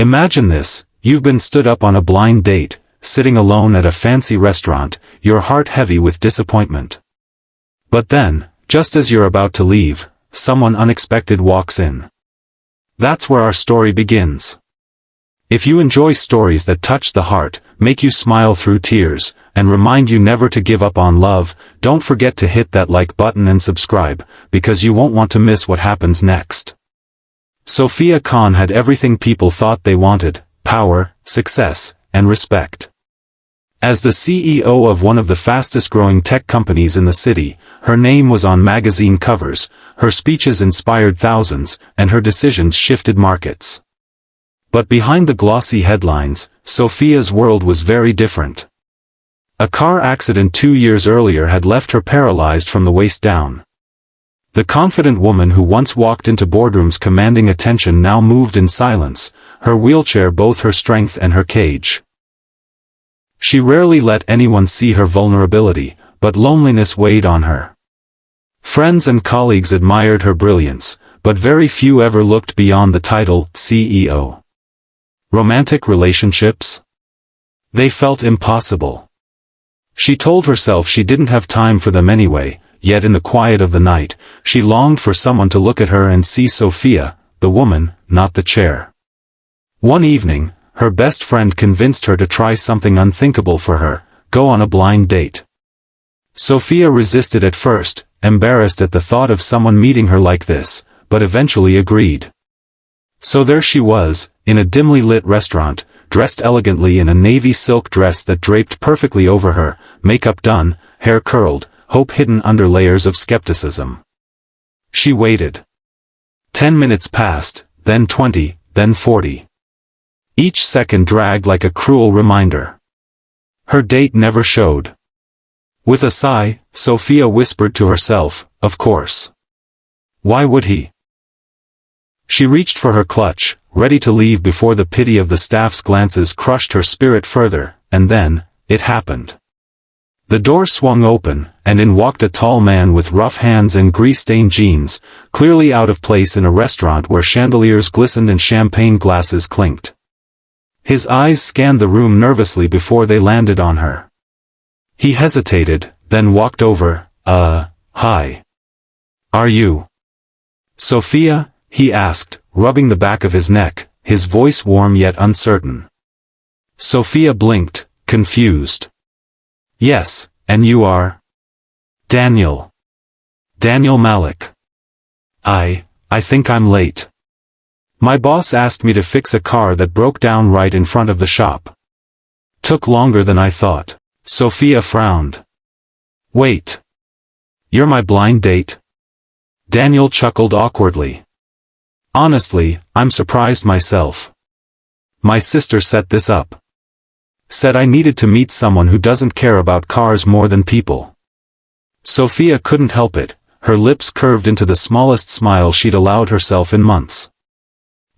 Imagine this, you've been stood up on a blind date, sitting alone at a fancy restaurant, your heart heavy with disappointment. But then, just as you're about to leave, someone unexpected walks in. That's where our story begins. If you enjoy stories that touch the heart, make you smile through tears, and remind you never to give up on love, don't forget to hit that like button and subscribe, because you won't want to miss what happens next. Sophia Khan had everything people thought they wanted: power, success, and respect. As the CEO of one of the fastest-growing tech companies in the city, her name was on magazine covers, her speeches inspired thousands, and her decisions shifted markets. But behind the glossy headlines, Sophia's world was very different. A car accident 2 years earlier had left her paralyzed from the waist down. The confident woman who once walked into boardrooms commanding attention now moved in silence, her wheelchair both her strength and her cage. She rarely let anyone see her vulnerability, but loneliness weighed on her. Friends and colleagues admired her brilliance, but very few ever looked beyond the title, CEO. Romantic relationships? They felt impossible. She told herself she didn't have time for them anyway, yet in the quiet of the night, she longed for someone to look at her and see Sophia, the woman, not the chair. One evening, her best friend convinced her to try something unthinkable for her: go on a blind date. Sophia resisted at first, embarrassed at the thought of someone meeting her like this, but eventually agreed. So there she was, in a dimly lit restaurant, dressed elegantly in a navy silk dress that draped perfectly over her, makeup done, hair curled, hope hidden under layers of skepticism. She waited. 10 minutes passed, then 20, then 40. Each second dragged like a cruel reminder. Her date never showed. With a sigh, Sophia whispered to herself, "Of course. Why would he?" She reached for her clutch, ready to leave before the pity of the staff's glances crushed her spirit further, and then, it happened. The door swung open, and in walked a tall man with rough hands and grease-stained jeans, clearly out of place in a restaurant where chandeliers glistened and champagne glasses clinked. His eyes scanned the room nervously before they landed on her. He hesitated, then walked over. Hi. Are you Sophia?" he asked, rubbing the back of his neck, his voice warm yet uncertain. Sophia blinked, confused. "Yes, and you are?" "Daniel. Daniel Malik. I think I'm late. My boss asked me to fix a car that broke down right in front of the shop. Took longer than I thought." Sophia frowned. "Wait. You're my blind date?" Daniel chuckled awkwardly. "Honestly, I'm surprised myself. My sister set this up. Said I needed to meet someone who doesn't care about cars more than people." Sophia couldn't help it, her lips curved into the smallest smile she'd allowed herself in months.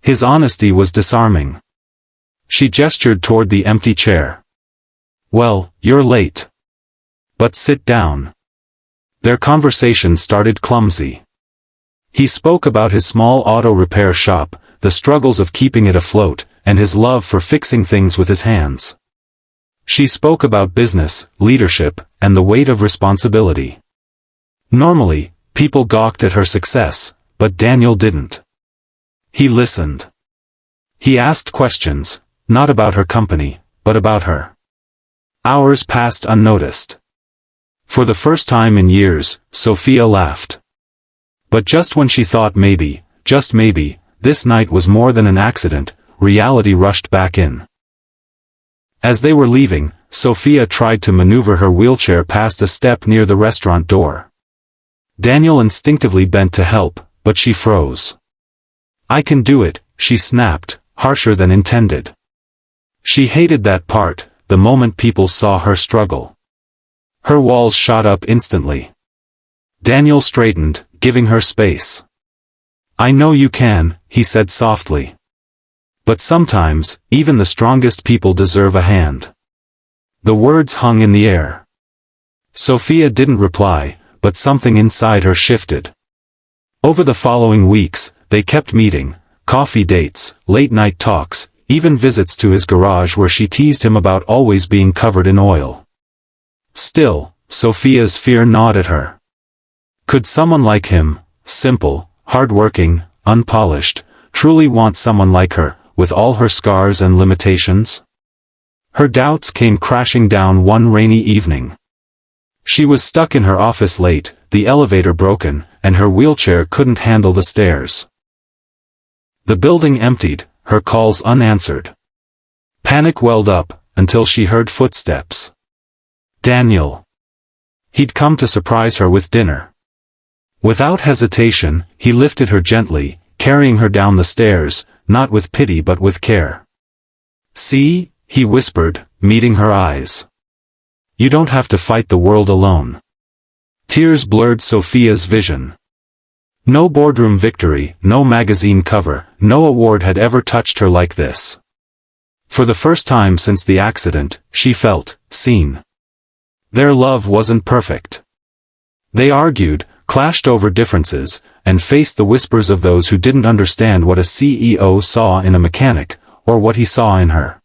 His honesty was disarming. She gestured toward the empty chair. "Well, you're late. But sit down." Their conversation started clumsy. He spoke about his small auto repair shop, the struggles of keeping it afloat, and his love for fixing things with his hands. She spoke about business, leadership, and the weight of responsibility. Normally, people gawked at her success, but Daniel didn't. He listened. He asked questions, not about her company, but about her. Hours passed unnoticed. For the first time in years, Sophia laughed. But just when she thought maybe, just maybe, this night was more than an accident, reality rushed back in. As they were leaving, Sophia tried to maneuver her wheelchair past a step near the restaurant door. Daniel instinctively bent to help, but she froze. "I can do it," she snapped, harsher than intended. She hated that part, the moment people saw her struggle. Her walls shot up instantly. Daniel straightened, giving her space. "I know you can," he said softly. "But sometimes, even the strongest people deserve a hand." The words hung in the air. Sophia didn't reply, but something inside her shifted. Over the following weeks, they kept meeting, coffee dates, late-night talks, even visits to his garage where she teased him about always being covered in oil. Still, Sophia's fear gnawed at her. Could someone like him, simple, hard-working, unpolished, truly want someone like her, with all her scars and limitations? Her doubts came crashing down one rainy evening. She was stuck in her office late, the elevator broken, and her wheelchair couldn't handle the stairs. The building emptied, her calls unanswered. Panic welled up, until she heard footsteps. Daniel. He'd come to surprise her with dinner. Without hesitation, he lifted her gently, carrying her down the stairs, not with pity but with care. "See," he whispered, meeting her eyes. "You don't have to fight the world alone." Tears blurred Sophia's vision. No boardroom victory, no magazine cover, no award had ever touched her like this. For the first time since the accident, she felt seen. Their love wasn't perfect. They argued, clashed over differences, and faced the whispers of those who didn't understand what a CEO saw in a mechanic, or what he saw in her.